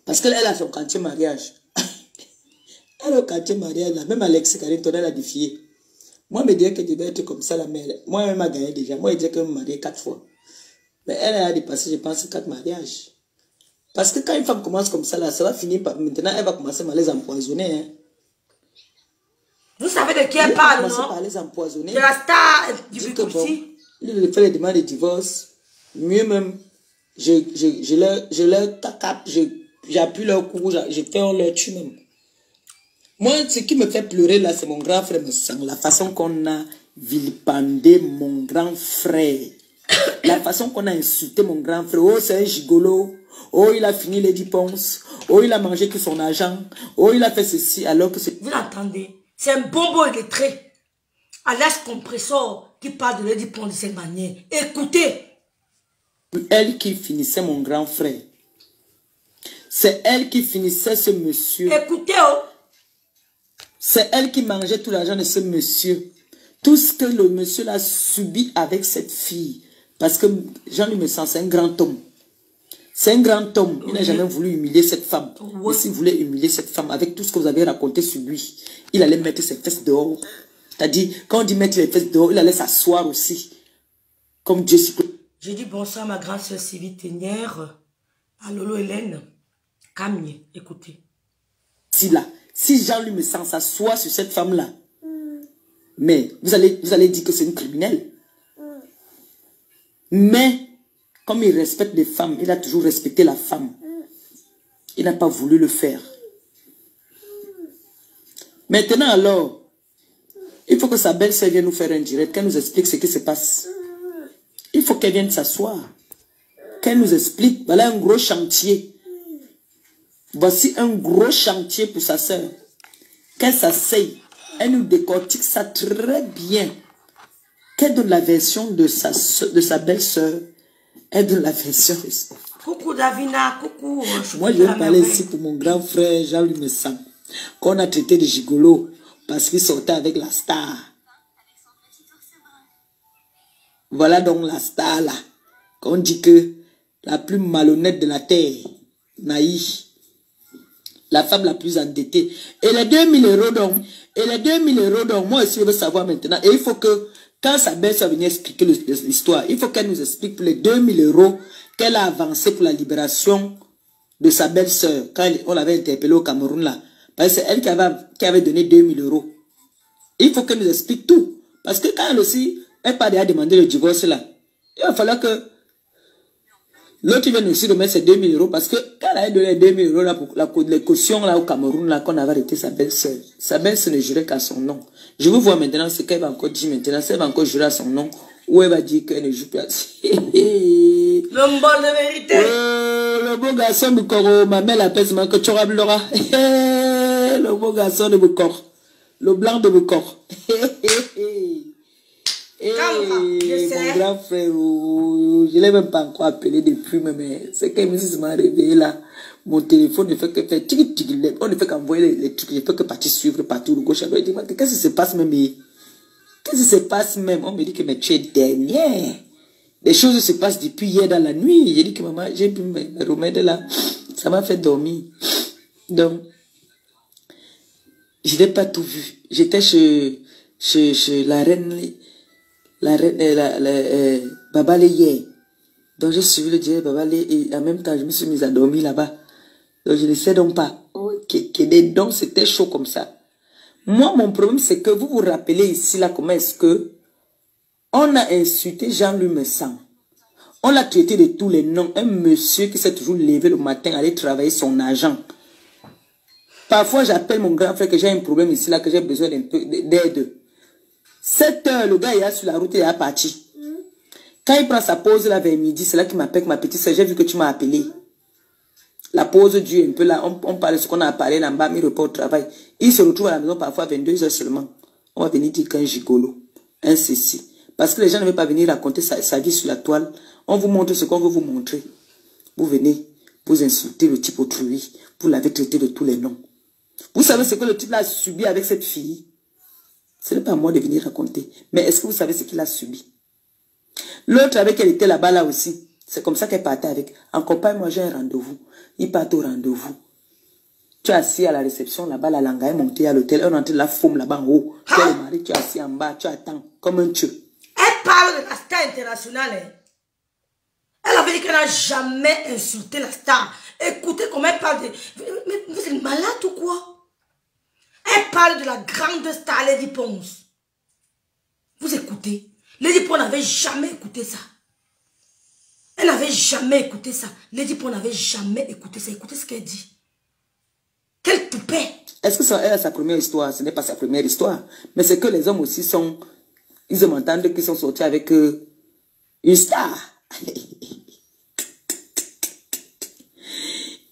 Parce qu'elle a son quartier mariage. Elle a le quartier mariage, là. Même Alexis Carrington, elle a défié. Moi, me dire que je devais être comme ça, la mère. Moi, elle m'a gagné déjà. Moi, elle dit qu'elle m'a marié 4 fois. Mais elle a dépassé, je pense, 4 mariages. Parce que quand une femme commence comme ça, là, ça va finir par... Maintenant, elle va commencer à les empoisonner. Hein. Vous savez de qui elle parle, non? Par les empoisonner. De la star du Bikouti. Il fait les demandes de divorce. Mieux même, je leur tape, j'appuie leur cou, je fais leur tue même. Moi, ce qui me fait pleurer là, c'est mon grand frère me sent. La façon qu'on a vilipendé mon grand frère. La façon qu'on a insulté mon grand frère. Oh, c'est un gigolo. Oh, il a fini les 10 ponces. Oh, il a mangé que son argent. Oh, il a fait ceci alors que c'est... Vous l'entendez? C'est un bonbon illettré. À l'âge compresseur qui parle de Lady Pond de cette manière. Écoutez. Elle qui finissait mon grand frère. C'est elle qui finissait ce monsieur. Écoutez, oh. C'est elle qui mangeait tout l'argent de ce monsieur. Tout ce que le monsieur a subi avec cette fille. Parce que Jean-Louis Messan, c'est un grand homme. C'est un grand homme. Il n'a jamais voulu humilier cette femme. Mais s'il voulait humilier cette femme avec tout ce que vous avez raconté sur lui, il allait mettre ses fesses dehors. C'est-à-dire, quand on dit mettre les fesses dehors, il allait s'asseoir aussi. Comme Dieu s'y... Je dis bonsoir à ma grande soeur Sylvie Ténière, à Lolo Hélène, Camille, écoutez. Si Jean-Louis Messan s'assoit sur cette femme-là, mais vous allez dire que c'est une criminelle. Mais, comme il respecte les femmes, il a toujours respecté la femme. Il n'a pas voulu le faire. Maintenant alors, il faut que sa belle-sœur vienne nous faire un direct, qu'elle nous explique ce qui se passe. Il faut qu'elle vienne s'asseoir. Qu'elle nous explique. Voilà un gros chantier. Voici un gros chantier pour sa sœur. Qu'elle s'asseye. Elle nous décortique ça très bien. Qu'elle donne la version de sa belle-sœur. Elle donne la version de sa... Coucou Davina, coucou. Moi, je vais parler ici pour mon grand frère Jean-Louis Messan, qu'on a traité de gigolo parce qu'il sortait avec la star. Voilà donc la star là. Qu'on dit que la plus malhonnête de la terre, Naï, la femme la plus endettée. Et les 2000 euros donc, moi aussi je veux savoir maintenant. Et il faut que, quand sa belle-sœur venir expliquer l'histoire, il faut qu'elle nous explique pour les 2000 euros qu'elle a avancé pour la libération de sa belle-sœur, quand on l'avait interpellée au Cameroun là. Parce que c'est elle qui avait donné 2000 euros. Il faut qu'elle nous explique tout. Parce que quand elle aussi, elle pas déjà demandé le divorce là, il va falloir que l'autre vienne aussi remettre ses 2000 euros. Parce que quand elle a donné 2000 euros là, pour les cautions là au Cameroun là, qu'on avait arrêté sa belle-sœur ne jurait qu'à son nom. Je veux voir maintenant ce qu'elle va encore dire maintenant. Si elle va encore jurer à son nom, ou elle va dire qu'elle ne joue plus à... L'homme bon de vérité. Le beau garçon de Coro, ma mère l'appelle que tu auras Laura. Le beau garçon de Bocor. Le blanc de Bocor. Mon grand frère, je ne l'ai même pas encore appelé depuis, mais c'est quand même si je m'a réveillé là. Mon téléphone ne fait que faire tic. On ne fait qu'envoyer les trucs, je ne fais que partir suivre partout de gauche à droite. Qu'est-ce qui se passe même? Qu'est-ce qui se passe même? On me dit que mais tu es dernière. Les choses se passent depuis hier dans la nuit. J'ai dit que maman, j'ai pu me remettre là. Ça m'a fait dormir. Donc, je n'ai pas tout vu. J'étais chez la reine Babalé hier. Donc, j'ai suivi le direct Babalé et en même temps, je me suis mise à dormir là-bas. Donc, je ne sais donc pas. Donc, c'était chaud comme ça. Moi, mon problème, c'est que vous vous rappelez ici, là, comment est-ce que on a insulté Jean-Louis Messan. On l'a traité de tous les noms. Un monsieur qui s'est toujours levé le matin, aller travailler son argent. Parfois, j'appelle mon grand frère que j'ai un problème ici, là, que j'ai besoin d'un peu d'aide. 7 heures, le gars, il est sur la route, il est parti. Quand il prend sa pause, là, vers midi, c'est là qu'il m'appelle, ma petite soeur, j'ai vu que tu m'as appelé. La pause dure un peu, là, on parle de ce qu'on a parlé là-bas, il repart au travail. Il se retrouve à la maison parfois à 22 heures seulement. On va venir dire qu'un gigolo, un ceci. Parce que les gens ne veulent pas venir raconter sa vie sur la toile. On vous montre ce qu'on veut vous montrer. Vous venez, vous insultez le type autrui. Vous l'avez traité de tous les noms. Vous savez ce que le type a subi avec cette fille? Ce n'est pas à moi de venir raconter. Mais est-ce que vous savez ce qu'il a subi? L'autre avec elle était là-bas là aussi. C'est comme ça qu'elle partait avec. En copain, moi j'ai un rendez-vous. Il part au rendez-vous. Tu es assis à la réception là-bas, la langue est montée à l'hôtel. On entend la faume là-bas en haut. Tu es le mari, tu es assis en bas, tu attends comme un tueur. Elle parle de la star internationale. Hein. Elle avait dit qu'elle n'a jamais insulté la star. Écoutez comment elle parle de... Mais vous êtes malade ou quoi? Elle parle de la grande star Lady Ponce. Vous écoutez? Lady Ponce n'avait jamais écouté ça. Elle n'avait jamais écouté ça. Lady Ponce n'avait jamais écouté ça. Écoutez ce qu'elle dit. Quelle toupée. Est-ce que elle a sa première histoire? Ce n'est pas sa première histoire. Mais c'est que les hommes aussi sont... Ils m'entendent qu'ils sont sortis avec une star.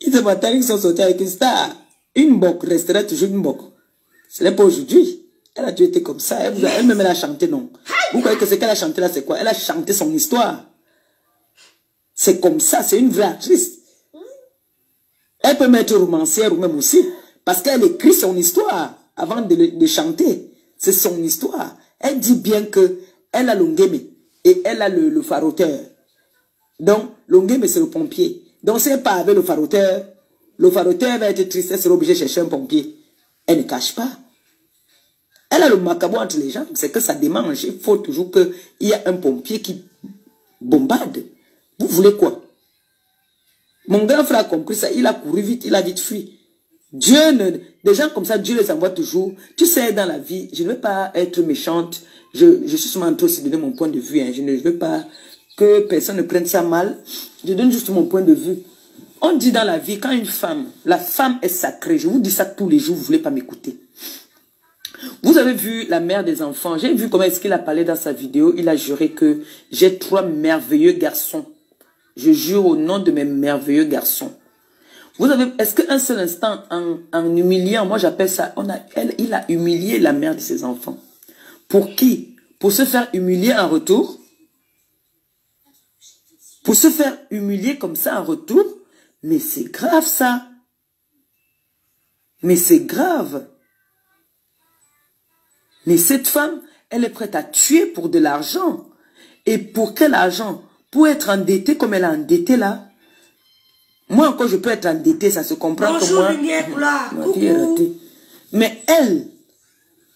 Ils m'entendent qu'ils sont sortis avec une star. Une boc resterait toujours une boc. Ce n'est pas aujourd'hui. Elle a dû être comme ça. Elle-même, elle a chanté, non. Vous croyez que ce qu'elle a chanté là, c'est quoi? Elle a chanté son histoire. C'est comme ça, c'est une vraie actrice. Elle peut mettre romancière ou même aussi. Parce qu'elle écrit son histoire avant de chanter. C'est son histoire. Elle dit bien que elle a l'ongeme et elle a le faroteur. Donc, l'ongeme c'est le pompier. Donc, si elle part avec le faroteur va être triste, elle sera obligée de chercher un pompier. Elle ne cache pas. Elle a le macabre entre les jambes. C'est que ça démange. Il faut toujours qu'il y ait un pompier qui bombarde. Vous voulez quoi? Mon grand frère a compris ça. Il a couru vite, il a vite fui. Des gens comme ça, Dieu les envoie toujours. Tu sais, dans la vie, je ne veux pas être méchante. Je suis seulement en train de donner mon point de vue. Hein. Je ne veux pas que personne ne prenne ça mal. Je donne juste mon point de vue. On dit dans la vie, quand une femme, la femme est sacrée. Je vous dis ça tous les jours, vous ne voulez pas m'écouter. Vous avez vu la mère des enfants. J'ai vu comment est-ce qu'il a parlé dans sa vidéo. Il a juré que j'ai 3 merveilleux garçons. Je jure au nom de mes merveilleux garçons. Vous avez, est-ce qu'un seul instant, en humiliant, moi j'appelle ça, il a humilié la mère de ses enfants. Pour qui? Pour se faire humilier en retour? Pour se faire humilier comme ça en retour? Mais c'est grave ça. Mais c'est grave. Mais cette femme, elle est prête à tuer pour de l'argent. Et pour quel argent? Pour être endettée comme elle est endettée là. Moi encore je peux être endettée, ça se comprend. Bonjour, que moi. lumière, là. Mais elle,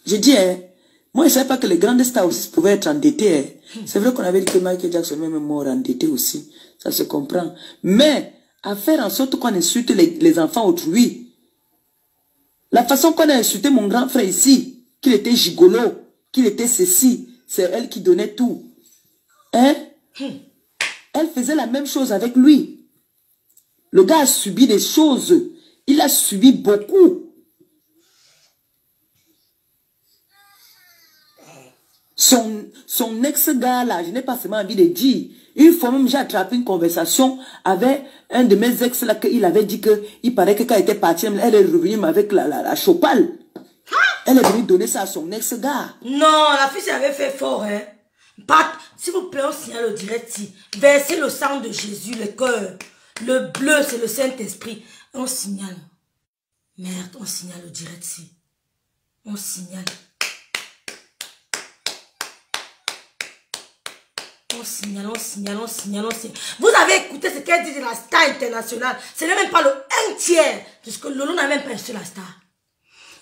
je dis, hein, moi je ne savais pas que les grandes stars aussi pouvaient être endettées. Hein. C'est vrai qu'on avait dit que Michael Jackson même est mort endetté aussi. Ça se comprend. Mais à faire en sorte qu'on insulte les enfants autrui. La façon qu'on a insulté mon grand frère ici, qu'il était gigolo, qu'il était ceci, c'est elle qui donnait tout. Hein? Elle faisait la même chose avec lui. Le gars a subi des choses. Il a subi beaucoup. Son ex-gars là, je n'ai pas seulement envie de dire. Une fois même, j'ai attrapé une conversation avec un de mes ex là, qu'il avait dit qu'il paraît que quand elle était partie, elle est revenue avec la chopale. Elle est venue donner ça à son ex-gars. Non, la fille avait fait fort, hein. S'il vous plaît, on signale le direct. Versez le sang de Jésus, le cœur. Le bleu, c'est le Saint-Esprit. On signale. Merde, on signale le direct. On signale. On signale, on signale, on signale, on signale. Vous avez écouté ce qu'elle dit de la star internationale. Ce n'est même pas le 1/3. Puisque Lolo n'a même pas insulté la star.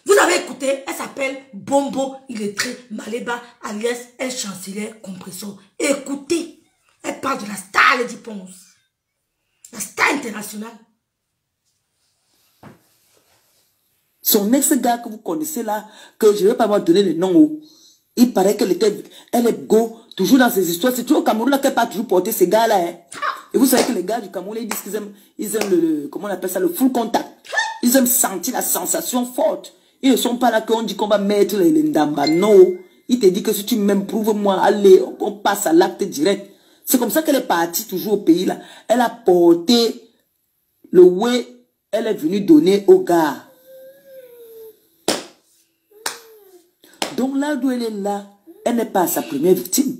Vous avez écouté, elle s'appelle Bombo Illettré Maleba alias El Chancelier Compressor. Écoutez, elle parle de la star Lady Ponce. La star internationale. Son ex-gars que vous connaissez là, que je ne vais pas vous donner le nom. Il paraît qu'elle est go, toujours dans ses histoires. C'est toujours au Cameroun là qu'elle pas toujours porter ces gars-là. Hein. Et vous savez que les gars du Cameroun, ils disent qu'ils aiment le, comment on appelle ça, le full contact. Ils aiment sentir la sensation forte. Ils ne sont pas là qu'on dit qu'on va mettre les ndamba. Non. Il te dit que si tu m'aimes, prouve-moi, allez, on passe à l'acte direct. C'est comme ça qu'elle est partie toujours au pays là. Elle a porté le way, elle est venue donner au gars. Donc là où elle est là, elle n'est pas sa première victime,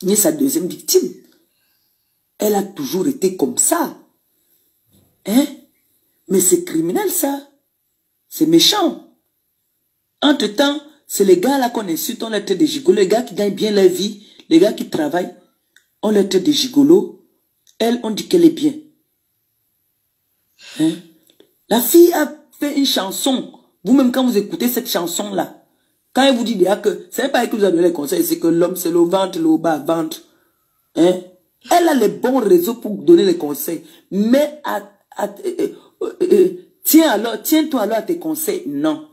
ni sa deuxième victime. Elle a toujours été comme ça. Hein? Mais c'est criminel ça. C'est méchant. Entre-temps, c'est les gars là qu'on insulte, on est des gigolos, les gars qui gagnent bien leur vie, les gars qui travaillent. on les traite de gigolo. Elle, on dit qu'elle est bien. Hein? La fille a fait une chanson. Vous-même, quand vous écoutez cette chanson-là, quand elle vous dit déjà que, c'est pas elle qui vous a donné les conseils, c'est que l'homme, c'est le ventre, le bas, ventre. Hein? Elle a les bons réseaux pour donner les conseils. Mais tiens-toi alors à tes conseils. Non.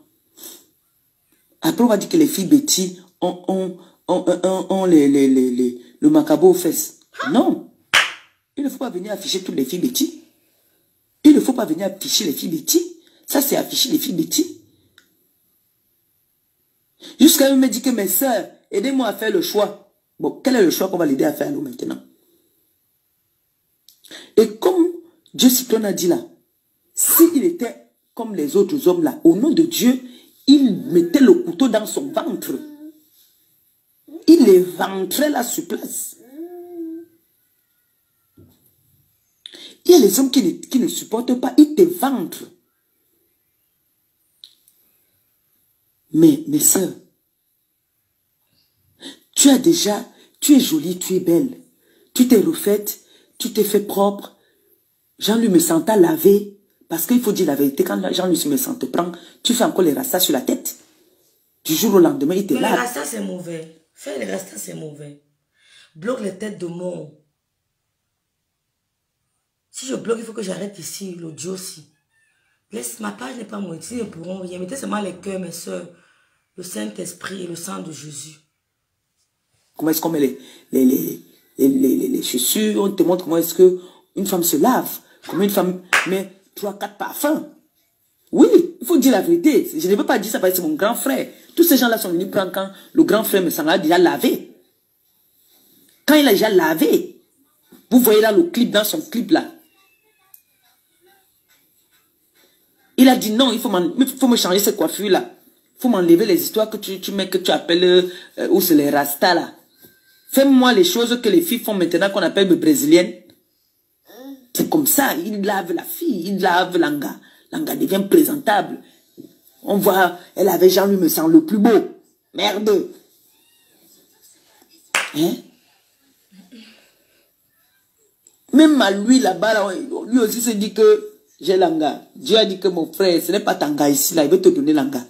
Après, on va dire que les filles bêtises ont le macabo aux fesses. Non. Il ne faut pas venir afficher toutes les filles bêtises. Il ne faut pas venir afficher les filles bêtises. Ça, c'est afficher les filles bêtises. Jusqu'à elle me dit que mes sœurs, aidez-moi à faire le choix. Bon, quel est le choix qu'on va l'aider à faire nous maintenant? Et comme Dieu Cyclone a dit là, s'il était comme les autres hommes là, au nom de Dieu, il mettait le couteau dans son ventre. Il les ventrait là sur place. Il y a les hommes qui ne supportent pas, ils te ventrent. Mais mes soeurs, tu es jolie, tu es belle. Tu t'es refaite, tu t'es fait propre. Jean-Louis me sentait laver. Parce qu'il faut dire la vérité, quand Jean-Louis me sentait prendre, tu fais encore les rastas sur la tête. Du jour au lendemain, il te lave. Les rastas, c'est mauvais. Faire les rastas, c'est mauvais. Bloque les têtes de mort. Si je bloque, il faut que j'arrête ici, l'audio aussi. Laisse, ma page n'est pas moitié, ils ne pourront rien. Mettez seulement les cœurs, mes soeurs, le Saint-Esprit et le sang de Jésus. Comment est-ce qu'on met les chaussures? On te montre comment est-ce qu'une femme se lave. Comment une femme met 3-4 parfums. Oui, il faut dire la vérité. Je ne veux pas dire ça parce que c'est mon grand frère. Tous ces gens-là sont venus prendre quand le grand frère me s'en a déjà lavé. Quand il a déjà lavé, vous voyez là le clip, dans son clip là. Il a dit non, il faut me changer cette coiffure là. Il faut m'enlever les histoires que tu mets, que tu appelles, ou c'est les rastas là. Fais-moi les choses que les filles font maintenant qu'on appelle les brésiliennes. C'est comme ça, il lave la fille, il lave l'anga. L'anga devient présentable. On voit, elle avait Jean-Louis me semble le plus beau. Merde. Hein? Même à lui là-bas, lui aussi se dit que j'ai l'anga. Dieu a dit que mon frère, ce n'est pas tanga ici là, il veut te donner l'anga.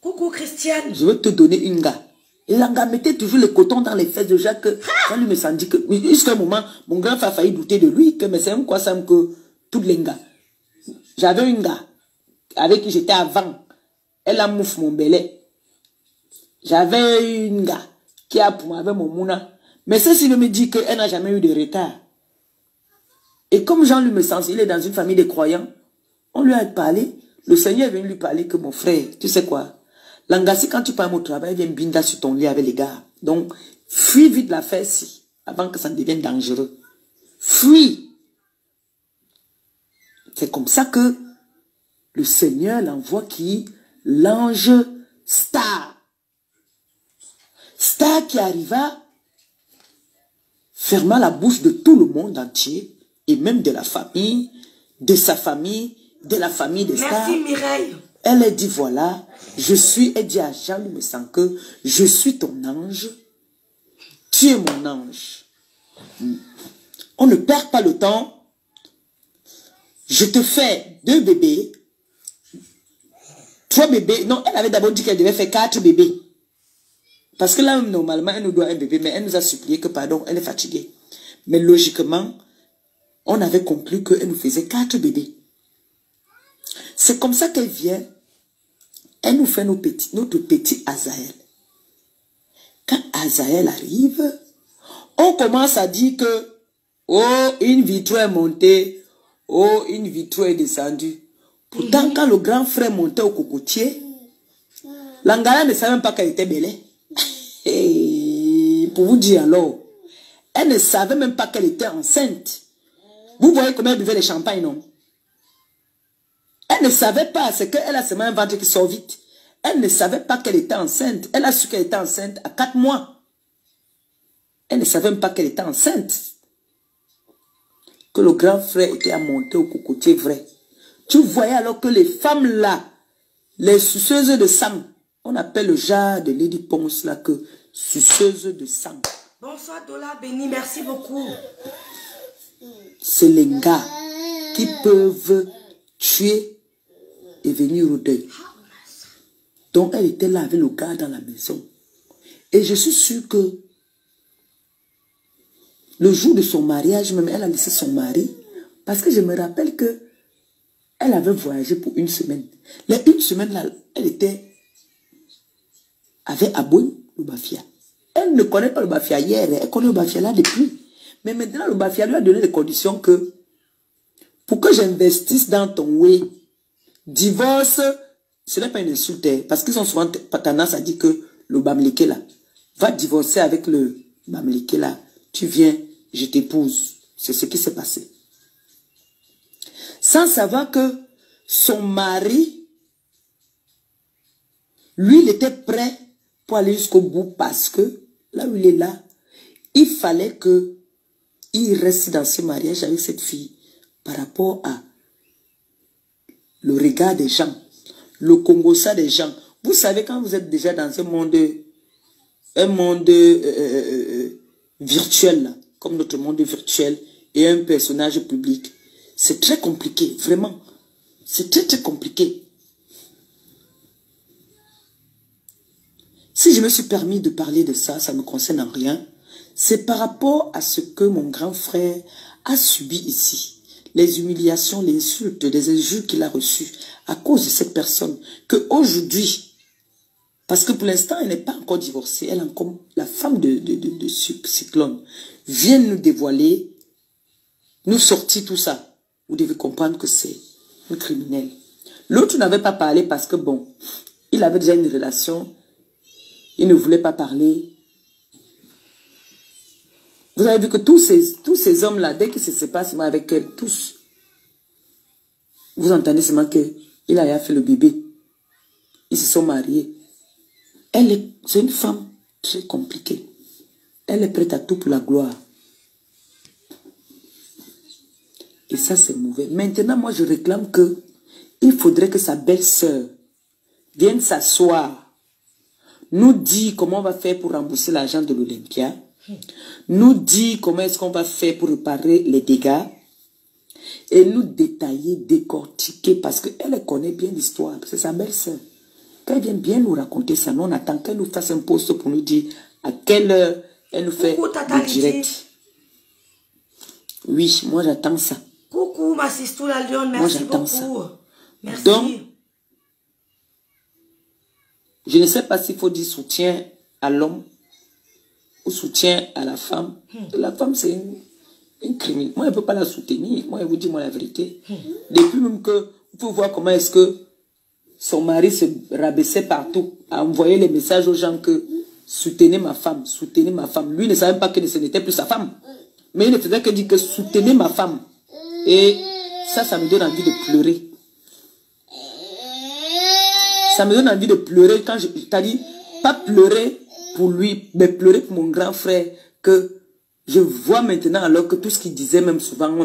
Coucou Christiane. Je veux te donner une gars. Et l'anga mettait toujours le coton dans les fesses de Jacques. Jean-Louis me semble dit que, jusqu'à un moment, mon grand frère a failli douter de lui, que mais c'est même quoi ça que toutes les gars. J'avais une gars avec qui j'étais avant. Elle a mouf mon belé. J'avais une gars qui a pour avec mon mouna. Mais ceci me dit qu'elle n'a jamais eu de retard. Et comme Jean-Louis me sens, il est dans une famille de croyants, on lui a parlé, le Seigneur est venu lui parler que mon frère, tu sais quoi, l'angassi quand tu pars au travail, vient binda sur ton lit avec les gars. Donc, fuis vite l'affaire si, avant que ça ne devienne dangereux. Fuis. C'est comme ça que le Seigneur l'envoie qui? L'ange Star. Star qui arriva, ferma la bouche de tout le monde entier, et même de la famille, de sa famille, de la famille de Star. Merci Mireille. Elle a dit voilà, elle dit à Jean-Louis me sent que je suis ton ange, tu es mon ange. On ne perd pas le temps. Je te fais 2 bébés, 3 bébés. Non, elle avait d'abord dit qu'elle devait faire 4 bébés. Parce que là, normalement, elle nous doit un bébé, mais elle nous a supplié que, pardon, elle est fatiguée. Mais logiquement, on avait conclu qu'elle nous faisait 4 bébés. C'est comme ça qu'elle vient. Elle nous fait notre petit Azaël. Quand Azaël arrive, on commence à dire que, oh, une vitrine est montée, oh, une vitrine est descendue. Pourtant, quand le grand frère montait au cocotier, l'Angala ne savait même pas qu'elle était belle. Et pour vous dire alors, elle ne savait même pas qu'elle était enceinte. Vous voyez comment elle buvait le champagne, non? Elle ne savait pas, c'est qu'elle a seulement un ventre qui sort vite. Elle ne savait pas qu'elle était enceinte. Elle a su qu'elle était enceinte à 4 mois. Elle ne savait même pas qu'elle était enceinte. Que le grand frère était à monter au cocotier vrai. Tu voyais alors que les femmes là, les suceuses de sang, on appelle le genre de Lady Ponce là que suceuse de sang. Bonsoir, Dola Béni, merci beaucoup. C'est les gars qui peuvent tuer et venir au deuil. Donc, elle était là avec le gars dans la maison. Et je suis sûre que le jour de son mariage, même, elle a laissé son mari. Parce que je me rappelle que elle avait voyagé pour une semaine. Les une semaine, là, elle était avec Aboun, le Bafia. Elle ne connaît pas le Bafia hier, elle connaît le Bafia là depuis. Mais maintenant, le Bafia lui a donné des conditions que pour que j'investisse dans ton way, divorce, ce n'est pas une insulte, parce qu'ils ont souvent tendance à dire que le Bamileke là, va divorcer avec le Bamileke là, tu viens, je t'épouse. C'est ce qui s'est passé. Sans savoir que son mari, lui, il était prêt pour aller jusqu'au bout parce que là où il est là, il fallait qu'il reste dans ce mariage avec cette fille par rapport à le regard des gens, le congossa des gens. Vous savez, quand vous êtes déjà dans un monde virtuel, là, comme notre monde virtuel, et un personnage public, c'est très compliqué, vraiment. C'est très, très compliqué. Si je me suis permis de parler de ça, ça ne me concerne en rien. C'est par rapport à ce que mon grand frère a subi ici. Les humiliations, les insultes, les injures qu'il a reçues à cause de cette personne. Qu'aujourd'hui, parce que pour l'instant, elle n'est pas encore divorcée, elle est encore la femme de Cyclone, vient nous dévoiler, nous sortir tout ça. Vous devez comprendre que c'est un criminel. L'autre n'avait pas parlé parce que bon, il avait déjà une relation. Il ne voulait pas parler. Vous avez vu que tous ces hommes-là, dès qu'ils se séparent avec elle, tous, vous entendez seulement qu'il a fait le bébé. Ils se sont mariés. C'est une femme très compliquée. Elle est prête à tout pour la gloire. Et ça, c'est mauvais. Maintenant, moi, je réclame il faudrait que sa belle-sœur vienne s'asseoir, nous dit comment on va faire pour rembourser l'argent de l'Olympia, nous dit comment est-ce qu'on va faire pour réparer les dégâts, et nous détailler, décortiquer, parce qu'elle connaît bien l'histoire, c'est sa belle-sœur. Qu'elle vienne bien nous raconter ça, nous on attend qu'elle nous fasse un post pour nous dire à quelle heure elle nous fait le direct. Oui, moi j'attends ça. Coucou ma sister la Lyon, merci beaucoup. Ça. Merci. Donc, je ne sais pas s'il faut dire soutien à l'homme ou soutien à la femme. La femme, c'est une criminelle. Moi, je ne peux pas la soutenir. Moi, je vous dis moi la vérité. Depuis même que vous pouvez voir comment est-ce que son mari se rabaissait partout à envoyer les messages aux gens que soutenez ma femme, soutenez ma femme. Lui ne savait même pas que ce n'était plus sa femme. Mais il ne faisait que dire que soutenez ma femme. Et ça me donne envie de pleurer. Ça me donne envie de pleurer quand c'est-à-dire, pas pleurer pour lui, mais pleurer pour mon grand frère, que je vois maintenant alors que tout ce qu'il disait, même souvent,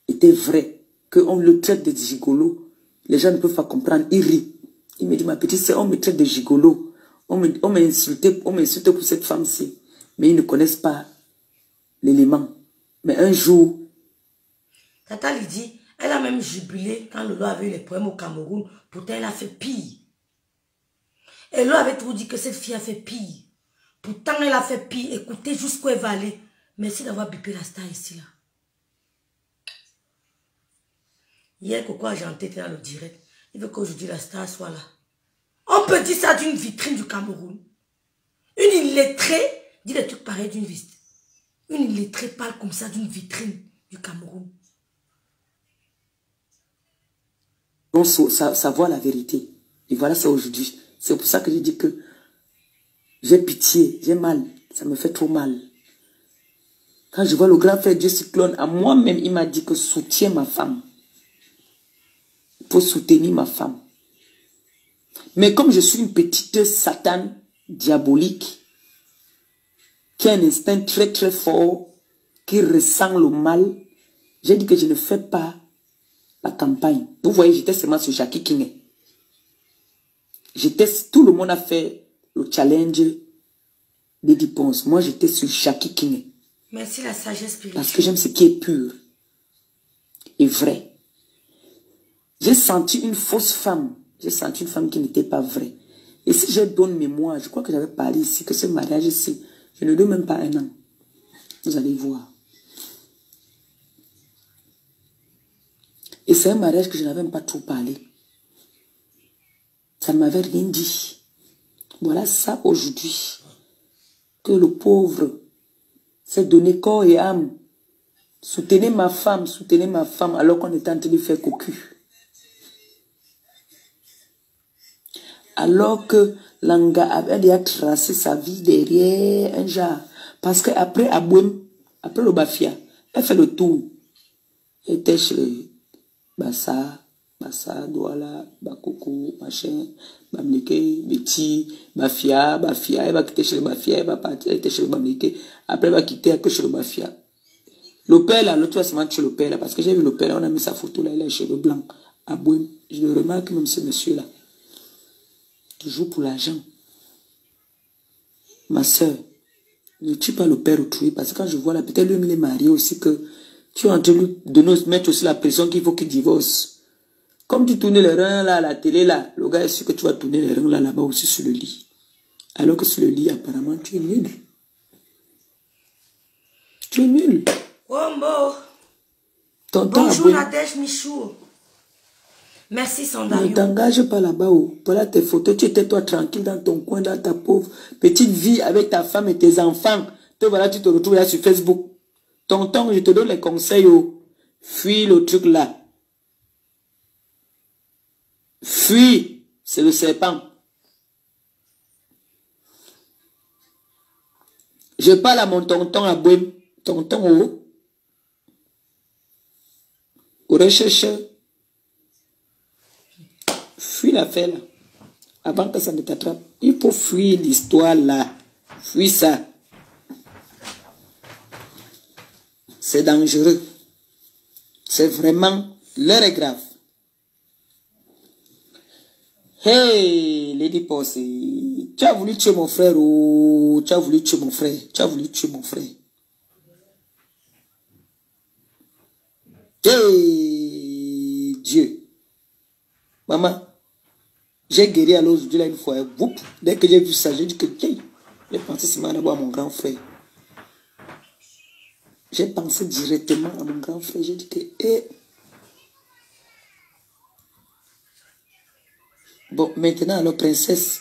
était vrai, qu'on le traite de gigolo. Les gens ne peuvent pas comprendre, il rit. Il me dit, ma petite sœur, on me traite de gigolo. On m'a insulté pour cette femme-ci. Mais ils ne connaissent pas l'élément. Mais un jour... Tata Lydie, elle a même jubilé quand Lolo avait eu les problèmes au Cameroun. Pourtant, elle a fait pire. Et Lolo avait trop dit que cette fille a fait pire. Pourtant, elle a fait pire. Écoutez jusqu'où elle va aller. Merci d'avoir bipé la star ici, là. Hier, Coco Argenté était dans le direct. Il veut qu'aujourd'hui, la star soit là. On peut dire ça d'une vitrine du Cameroun. Une illettrée dit des trucs pareils d'une vitrine. Une illettrée parle comme ça d'une vitrine du Cameroun. On savoir la vérité. Et voilà ça aujourd'hui. C'est pour ça que je dis que j'ai pitié, j'ai mal. Ça me fait trop mal. Quand je vois le grand frère Dieu Cyclone, à moi-même, il m'a dit que soutiens ma femme. Il faut soutenir ma femme. Mais comme je suis une petite satane diabolique, qui a un instinct très très fort, qui ressent le mal, j'ai dit que je ne fais pas la campagne. Vous voyez, j'étais seulement sur Jackie King. Tout le monde a fait le challenge Lady Ponce, moi j'étais sur Jackie King. Merci la sagesse spirituelle. Parce que j'aime ce qui est pur et vrai. J'ai senti une fausse femme. J'ai senti une femme qui n'était pas vraie. Et si j'ai bonne mémoire, je crois que j'avais parlé ici, que ce mariage ici, je ne dois même pas un an. Vous allez voir. Et c'est un mariage que je n'avais même pas trop parlé. Ça ne m'avait rien dit. Voilà ça aujourd'hui. Que le pauvre s'est donné corps et âme. Soutenez ma femme alors qu'on était en train de faire cocu. Alors que Langa avait déjà tracé sa vie derrière un genre. Parce qu'après Abouem, après le Bafia, elle fait le tour. Elle était chez Bassa, Douala, Bakoko, machin, Bamleke, Betty, Bafia, elle va quitter chez le Bafia, elle va partir, elle était chez le Bamleke, après elle va quitter que chez le Bafia. Le père là, l'autre fois c'est moi chez le père là, parce que j'ai vu le père là, on a mis sa photo là, il a les cheveux blancs, à Bouem. Je le remarque même ce monsieur là. Toujours pour l'argent. Ma soeur, ne tue pas le père autrui, parce que quand je vois là, peut-être lui il est marié aussi, que tu es en train de nous mettre aussi la pression qu'il faut qu'il divorce. Comme tu tournais les reins là, à la télé là, le gars est sûr que tu vas tourner les reins là, là-bas aussi sur le lit. Alors que sur le lit, apparemment, tu es nul. Tu es nul. Wombo. Bonjour Nadège Michou. Merci Sandario. Ne t'engage pas là-bas. Voilà tes photos. Tu étais toi tranquille dans ton coin, dans ta pauvre petite vie avec ta femme et tes enfants. Te voilà, tu te retrouves là sur Facebook. Tonton, je te donne les conseils. Fuis le truc là. Fuis. C'est le serpent. Je parle à mon tonton à Bouem. Tonton au recherche. Fuis l'affaire là. Avant que ça ne t'attrape. Il faut fuir l'histoire là. Fuis ça. C'est dangereux. C'est vraiment... L'heure est grave. Hey, Lady Posse. Tu as voulu tuer mon frère ou... Tu as voulu tuer mon frère. Tu as voulu tuer mon frère. Hey, Dieu. Maman. J'ai guéri à l'aujourd'hui là une fois. Dès que j'ai vu ça, j'ai dit que j'ai pensé seulement d'abord à mon grand frère. J'ai pensé directement à mon grand frère. J'ai dit que bon, maintenant alors princesse.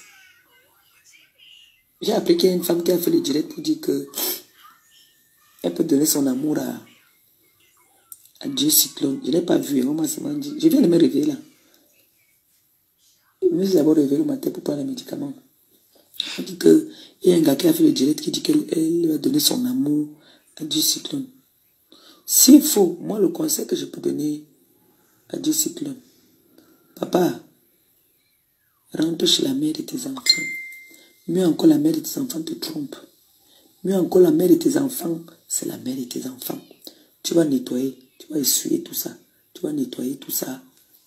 J'ai appris qu'il y a une femme qui a fait le direct pour dire que elle peut donner son amour à Dieu Cyclone. Je ne l'ai pas vu. Dit. Je viens de me réveiller là. Je me suis d'abord réveillé le matin pour prendre les médicaments. On dit qu'il y a un gars qui a fait le direct qui dit qu'elle va donner son amour à Dieu Cyclone. S'il faut, moi le conseil que je peux donner à Dieu Cyclone, papa, rentre chez la mère de tes enfants. Mieux encore, la mère de tes enfants te trompe. Mieux encore, la mère de tes enfants, c'est la mère de tes enfants. Tu vas nettoyer, tu vas essuyer tout ça. Tu vas nettoyer tout ça.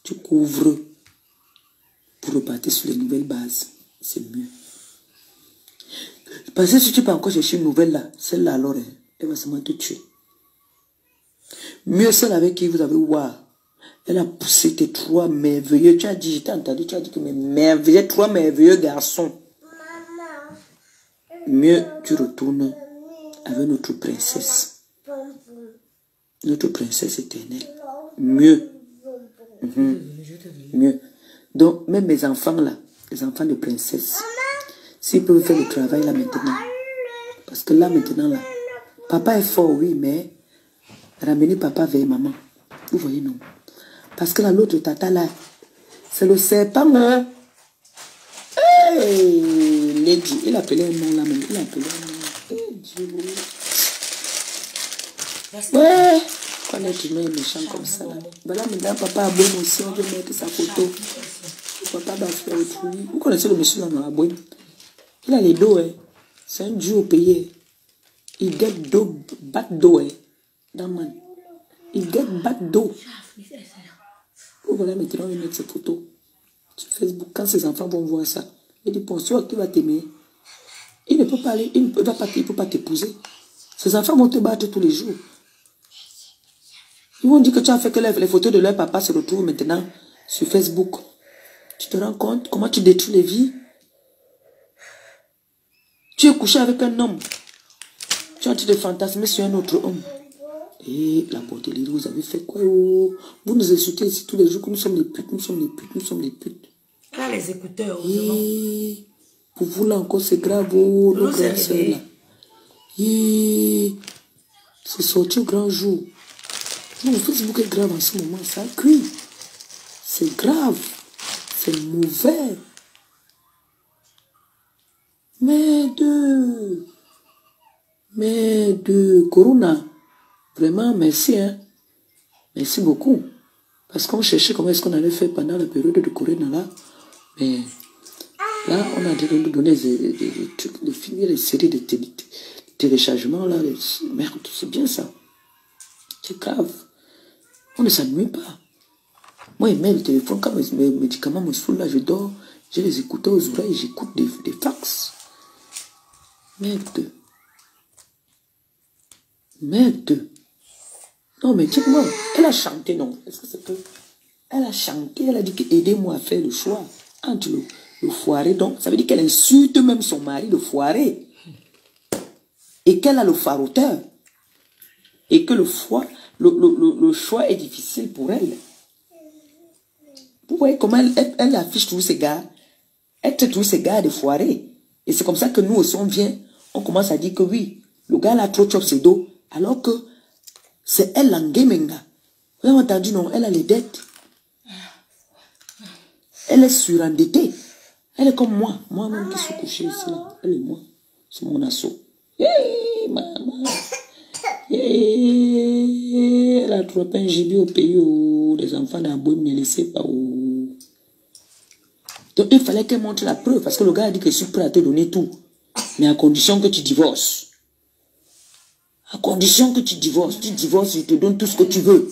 Tu couvres pour repartir sur les nouvelles bases. C'est mieux. Parce que si tu peux encore chercher une nouvelle là, celle-là alors, elle va seulement te tuer. Mieux celle avec qui vous avez ouah. Elle a poussé tes trois merveilleux. Tu as dit, je t'ai entendu, tu as dit que mes merveilleux, trois merveilleux garçons. Mieux tu retournes avec notre princesse. Notre princesse éternelle. Mieux. Mieux. Donc, même mes enfants là, les enfants de princesse, s'ils peuvent faire le travail là maintenant. Parce que là maintenant là, papa est fort, oui, mais ramener papa vers maman. Vous voyez, non? Parce que là, l'autre tata là, c'est le serpent, hein? Hey, Lady, il appelait un nom là, mais il appelait un nom. Hey, Dieu. Ouais, quand l'être humain est méchant comme ça là. Voilà, maintenant, papa a bon aussi, on veut mettre sa photo. Papa va faire autrui. Vous connaissez le monsieur là, non, à Bouen? Il a les dos, hein. C'est un dieu au pays. Il get dos, bat dos, hein. Dans man. Il get bat dos. Vous voilà, maintenant, il met ses photos sur Facebook. Quand ses enfants vont voir ça, il dit, bon, soit tu vas t'aimer. Il ne peut pas aller, il ne peut pas t'épouser. Ces enfants vont te battre tous les jours. Ils vont dire que tu as fait que les photos de leur papa se retrouvent maintenant sur Facebook. Tu te rends compte comment tu détruis les vies? Tu es couché avec un homme. Tu es en train de fantasmer sur un autre homme. Et la bordellerie, vous avez fait quoi? Vous nous insultez ici tous les jours que nous sommes les putes, nous sommes les putes, nous sommes les putes. Là, les écouteurs, Et pour vous là encore, c'est grave, nos grandes sœurs là. Et c'est sorti au grand jour. Non, Facebook est grave en ce moment, ça cuit. C'est grave. C'est mauvais. Mais de Corona, vraiment, merci. Hein? Merci beaucoup. Parce qu'on cherchait comment est-ce qu'on allait faire pendant la période de Corona là. Mais là, on a dû nous donner des trucs, de finir les séries de téléchargements là. Merde, c'est bien ça. C'est grave. On ne s'ennuie pas. Moi, il met le téléphone, quand mes médicaments me saoulent là, je dors, j'ai les écouteurs aux oreilles, j'écoute des fax. Merde. Merde. Non, mais dis-moi, elle a chanté, non? Est-ce que c'est que... Elle a chanté, elle a dit aidez-moi à faire le choix entre le foiré. Donc, ça veut dire qu'elle insulte même son mari, le foiré. Et qu'elle a le faroteur. Et que le choix est difficile pour elle. Vous voyez comment elle affiche tous ces gars. Elle traite tous ces gars de foirés. Et c'est comme ça que nous aussi on vient, on commence à dire que oui, le gars là trop chop ses dos. Alors que c'est elle l'engaminga. Vous avez entendu, non? Elle a les dettes. Elle est surendettée. Elle est comme moi. Moi-même qui suis couché ici. Là. Elle est moi. C'est mon assaut. Hey, maman. Hey, elle a trop un gibier au pays où les enfants d'Aboum ne laissaient pas. Où... Donc il fallait qu'elle montre la preuve. Parce que le gars a dit que je suis prêt à te donner tout. Mais à condition que tu divorces. À condition que tu divorces. Tu divorces, je te donne tout ce que tu veux.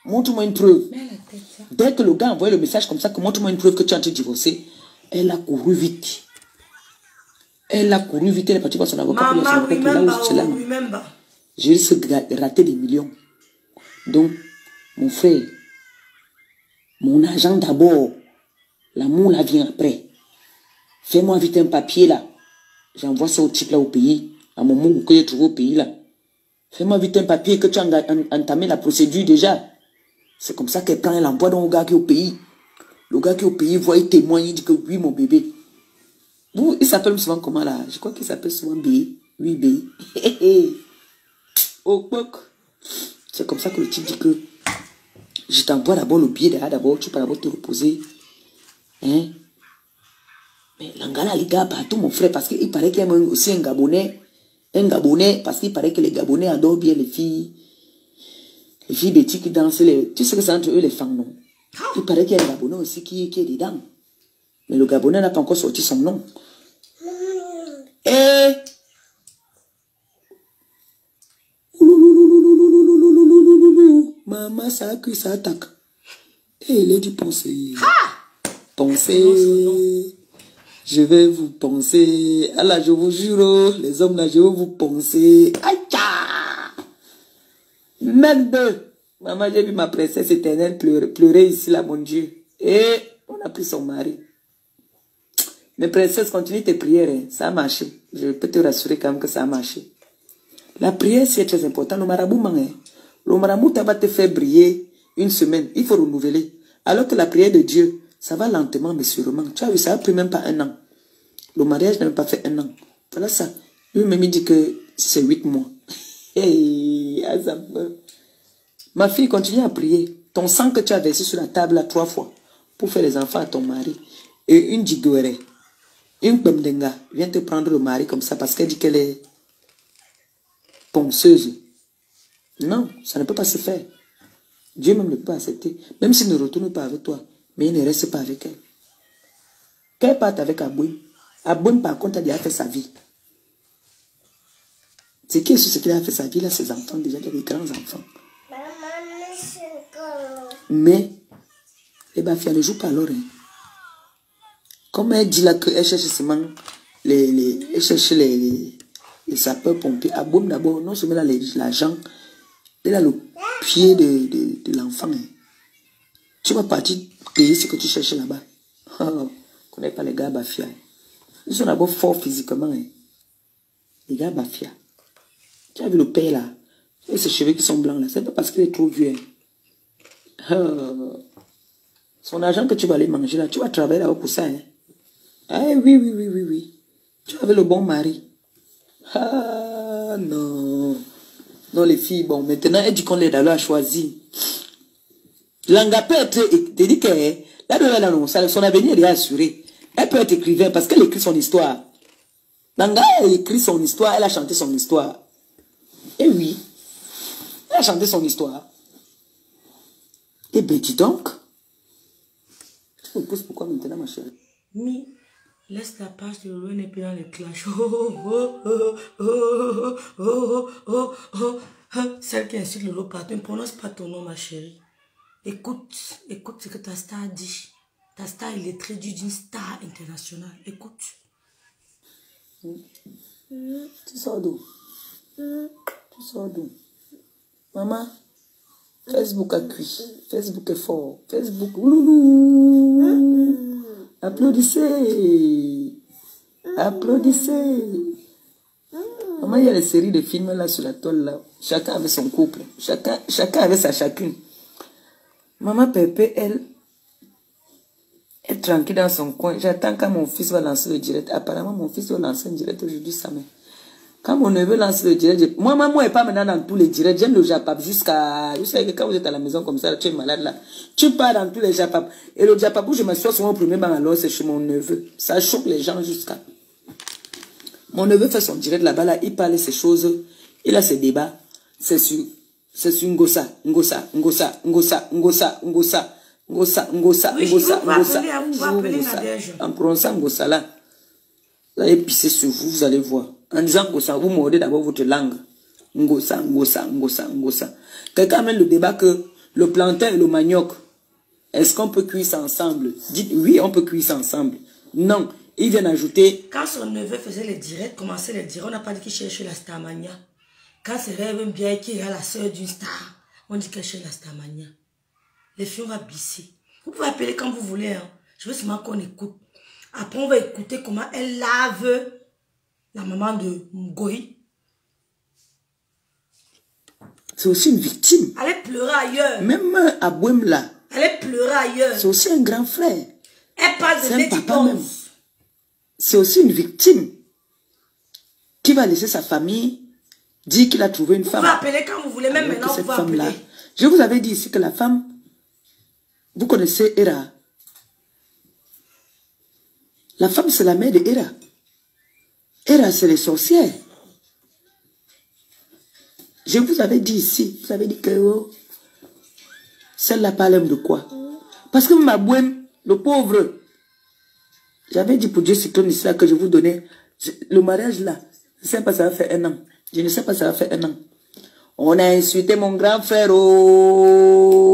Montre-moi une preuve. Dès que le gars a envoyé le message comme ça, que montre-moi une preuve que tu es en train de divorcer, elle a couru vite. Elle a couru vite, elle est partie voir son avocat. Maman, je risque de rater des millions. Donc, mon frère, mon argent d'abord, l'amour là vient après. Fais-moi vite un papier là. J'envoie ça au type là au pays, à mon mot que j'ai trouvé au pays là. Fais-moi vite un papier que tu as entamé la procédure déjà. C'est comme ça qu'elle prend, elle envoie donc au gars qui est au pays. Le gars qui est au pays voit, il témoigne, il dit que oui, mon bébé. Vous, il s'appelle souvent comment là? Je crois qu'il s'appelle souvent B. Oui, B. Au poc. C'est comme ça que le type dit que je t'envoie d'abord le billet d'abord, tu peux d'abord te reposer. Hein? Mais l'Angala, les gars, partout, mon frère, parce qu'il paraît qu'il y a aussi un Gabonais. Un Gabonais, parce qu'il paraît que les Gabonais adorent bien les filles. Les filles bêtises qui dansent. Tu sais que c'est entre eux les femmes, non? Il paraît qu'il y a un Gabonais aussi qui est dedans. Mais le Gabonais n'a pas encore sorti son nom. Et... Maman, ça a cuit, ça attaque. Et il est dit penser. Pensez. Je vais vous penser. Allah, je vous jure, les hommes là, je vais vous penser. Aïe! Merde! Maman, j'ai vu ma princesse éternelle pleurer ici là, mon Dieu. Et on a pris son mari. Mais princesse, continue tes prières. Hein. Ça a marché. Je peux te rassurer quand même que ça a marché. La prière, c'est très important. Le marabout, le marabout va te faire briller une semaine. Il faut renouveler. Alors que la prière de Dieu, ça va lentement mais sûrement. Tu as vu, ça n'a pris même pas 1 an. Le mariage n'a même pas fait 1 an. Voilà ça. Lui-même, il dit que c'est 8 mois. Hey, ma fille, continue à prier. Ton sang que tu as versé sur la table là 3 fois pour faire les enfants à ton mari. Et une digouere, une bemdenga vient te prendre le mari comme ça parce qu'elle dit qu'elle est ponceuse. Non, ça ne peut pas se faire. Dieu même ne peut pas accepter. Même s'il ne retourne pas avec toi, mais il ne reste pas avec elle. Qu'elle parte avec Aboum. Aboum, par contre, a déjà fait sa vie. C'est qui est ce qu'il a fait sa vie là, ses enfants, déjà des grands enfants. Mais, les bafia ne jouent pas alors. Hein. Comme elle dit là qu'elle cherche seulement elle cherche les sapeurs-pompiers. À Boum d'abord, non seulement l'argent, elle a le pied de l'enfant. Hein. Tu vas partir payer ce que tu cherches là-bas. Je ne connais pas les gars Bafia. Ils sont d'abord forts physiquement. Hein. Les gars Bafia. Tu as vu le père là? Et ses cheveux qui sont blancs là. C'est pas parce qu'il est trop vieux. Hein. Son argent que tu vas aller manger là, tu vas travailler là-haut pour ça. Hein. Ah oui. Tu avais le bon mari. Ah non. Non, les filles, bon, maintenant, elle dit qu'on l'aide à choisir. Langa peut être, te dit que là, son avenir est assuré. Elle peut être écrivain parce qu'elle écrit son histoire. Langa a écrit son histoire, elle a chanté son histoire. Et oui, elle a chanté son histoire. Eh bien, dis donc. Tu me poses pourquoi maintenant, ma chérie? Mi, laisse la page de Lolo et puis dans les clashs. Celle qui insulte Lolo partout, ne prononce pas ton nom, ma chérie. Écoute ce que ta star dit. Ta star, il est traduit d'une star internationale. Écoute. Tu sors d'où? Tu sors d'où? Maman, Facebook a cuit. Facebook est fort. Facebook, ouloulou. Applaudissez. Applaudissez. Maman, il y a les séries de films là sur la toile là. Chacun avait son couple. Chacun avait sa chacune. Maman Pépé, elle est tranquille dans son coin. J'attends quand mon fils va lancer le direct. Apparemment, mon fils va lancer un direct aujourd'hui, ça mais. Quand mon neveu lance le direct, moi, maman n'est pas maintenant dans tous les directs. J'aime le Japap jusqu'à... Vous savez que quand vous êtes à la maison comme ça, tu es malade là. Tu pars dans tous les Japap. Et le Japap où je m'assois souvent au premier banc alors, c'est chez mon neveu. Ça choque les gens jusqu'à... Mon neveu fait son direct là-bas, là, il parle de ces choses. Il a ses débats. C'est sur Ngosa. En prononçant Ngosa là, vous allez pisser sur vous, vous allez voir. En disant Ngosa, vous mordez d'abord votre langue. Ngosa. Quelqu'un amène le débat que le plantain et le manioc, est-ce qu'on peut cuire ça ensemble? Dites oui, on peut cuire ça ensemble. Non, ils viennent ajouter... Quand son neveu faisait les directs, commençait les directs, on n'a pas dit qu'il cherchait la Starmania. Quand c'est rêve bien qu'il y a la soeur d'une star, on dit qu'elle cherche la Starmania. Les filles, on va bisser. Vous pouvez appeler quand vous voulez. Hein. Je veux seulement qu'on écoute. Après, on va écouter comment elle lave la maman de Ngoï. C'est aussi une victime. Elle pleurer ailleurs. Même à Bouem là. Elle pleurer ailleurs. C'est aussi un grand frère. Elle parle de Lady Papa. C'est aussi une victime qui va laisser sa famille dire qu'il a trouvé une femme. Vous pouvez appeler quand vous voulez, même maintenant vous pouvez appeler. Je vous avais dit ici que la femme, vous connaissez Hera. La femme, c'est la mère de Hera. Hera, c'est les sorcières. Je vous avais dit ici, vous avez dit que oh, celle-là parle de quoi? Parce que ma bohème, le pauvre, j'avais dit pour Dieu Cyclone ici là que je vous donnais le mariage là. Je ne sais pas, ça va faire 1 an. Je ne sais pas, ça va faire 1 an. On a insulté mon grand frère. Oh.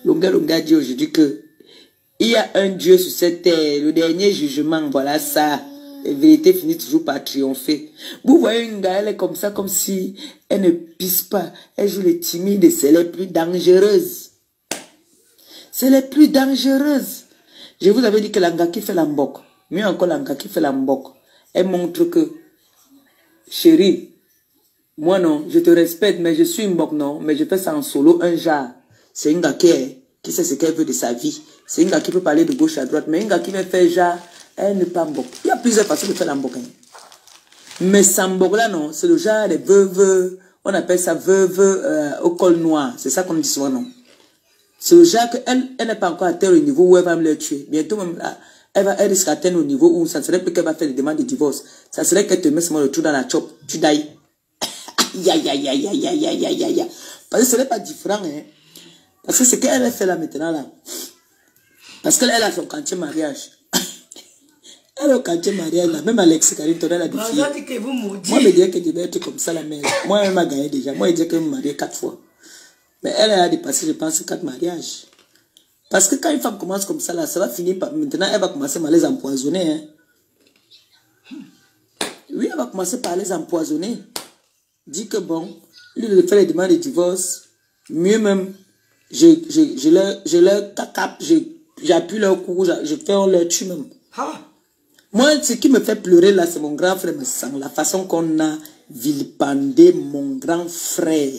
Longa dit aujourd'hui que il y a un Dieu sur cette terre. Le dernier jugement, voilà ça. La vérité finit toujours par triompher. Vous voyez une gars, elle est comme ça, comme si elle ne pisse pas. Elle joue les timides, c'est les plus dangereuses. C'est les plus dangereuses. Je vous avais dit que l'anga qui fait la mbok, mieux encore l'anga qui fait la mbok, elle montre que, chérie, moi non, je te respecte, mais je suis une mbok, non, mais je fais ça en solo, un genre. C'est une gars qui sait ce qu'elle veut de sa vie. C'est une gars qui peut parler de gauche à droite, mais une gars qui veut faire genre, elle n'est pas mbok. Il y a plusieurs façons de faire la mbok. Hein. Mais sa mbok là, non, c'est le genre des veuves, on appelle ça veuve au col noir. C'est ça qu'on dit souvent, non. C'est le genre qu'elle n'est pas encore atteinte au niveau où elle va me le tuer. Bientôt même là, elle risque d'atteindre au niveau où ça ne serait plus qu'elle va faire des demandes de divorce. Ça serait qu'elle te met seulement le trou dans la chop. Tu dailles. Aïe. Parce que ce n'est pas différent. Hein. Parce que ce qu'elle a fait là maintenant là. Parce qu'elle a son quartier mariage. Elle a au quartier mariage là. Même Alex Carrington, elle a des filles. Moi, je dirais que je vais être comme ça la mère. Moi, elle m'a gagné déjà. Moi, je dirais qu'elle me mariée 4 fois. Mais elle a dépassé, je pense, 4 mariages. Parce que quand une femme commence comme ça, là, ça va finir par... Maintenant, elle va commencer à les empoisonner. Hein. Oui, elle va commencer par les empoisonner. Dit que bon, lui, il fait les demandes de divorce. Mieux même, je leur tape, j'appuie leur cou, je fais on leur tue même. Ah. Moi, ce qui me fait pleurer là, c'est mon grand frère me sent. La façon qu'on a vilipendé mon grand frère.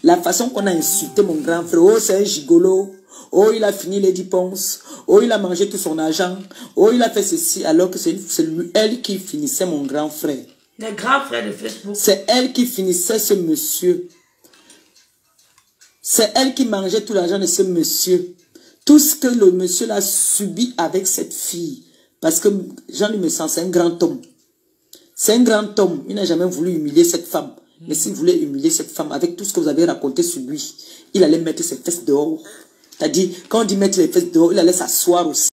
La façon qu'on a insulté mon grand frère. Oh, c'est un gigolo. Oh, il a fini les 10 ponces. Oh, il a mangé tout son argent. Oh, il a fait ceci. Alors que c'est elle qui finissait mon grand frère. Les grands frères de Facebook. C'est elle qui finissait ce monsieur. C'est elle qui mangeait tout l'argent de ce monsieur. Tout ce que le monsieur a subi avec cette fille. Parce que Jean-Louis Messan, c'est un grand homme. C'est un grand homme. Il n'a jamais voulu humilier cette femme. Mais s'il voulait humilier cette femme avec tout ce que vous avez raconté sur lui, il allait mettre ses fesses dehors. C'est-à-dire, quand on dit mettre les fesses dehors, il allait s'asseoir aussi.